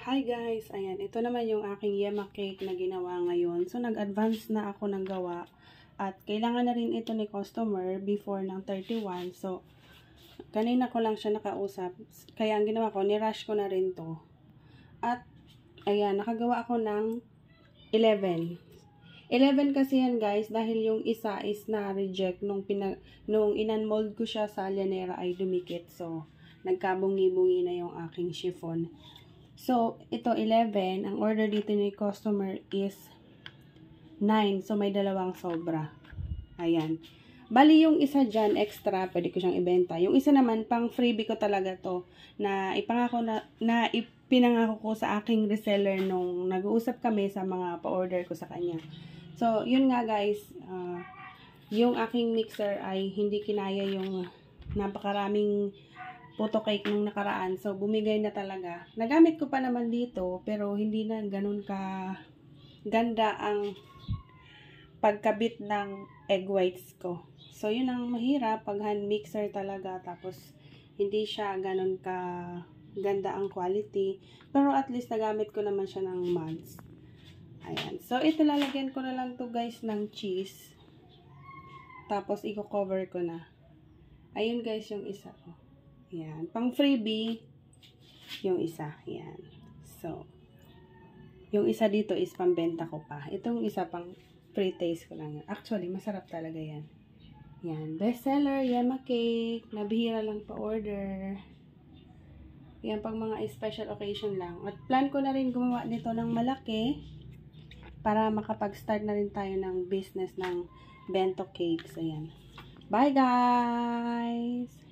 Hi guys! Ayan, ito naman yung aking yema cake na ginawa ngayon. So, nag-advance na ako ng gawa. At kailangan na rin ito ni customer before ng 31. So, kanina ko lang siya nakausap. Kaya ang ginawa ko, ni-rush ko na rin to. At, ayan, nakagawa ako ng 11. 11 kasi yan guys, dahil yung isa is na-reject nung in-unmold ko siya sa llanera ay dumikit. So, nagkabungi-bungi na yung aking chiffon. So, ito 11. Ang order dito ni customer is 9. So, may dalawang sobra. Ayan. Bali yung isa dyan, extra, pwede ko siyang ibenta. Yung isa naman, pang freebie ko talaga to. Na ipinangako ko sa aking reseller nung nag-uusap kami sa mga pa-order ko sa kanya. So, yun nga guys. Yung aking mixer ay hindi kinaya yung napakaraming photo cake nung nakaraan. So, bumigay na talaga. Nagamit ko pa naman dito, pero hindi na ganun ka ganda ang pagkabit ng egg whites ko. So, yun ang mahirap pag hand mixer talaga. Tapos, hindi siya ganun ka ganda ang quality. Pero at least nagamit ko naman siya ng months. Ayan. So, ito lalagyan ko na lang to guys ng cheese. Tapos, i-cover ko na. Ayun guys yung isa ko. Yan. Pang freebie, yung isa. Yan. So, yung isa dito is pambenta ko pa. Itong isa pang free taste ko lang yan. Actually, masarap talaga yan. Yan. Bestseller, yema cake. Nabihira lang pa-order. Yan, pang mga special occasion lang. At plan ko na rin gumawa nito ng malaki para makapag-start na rin tayo ng business ng bento cakes. Ayan. Bye guys!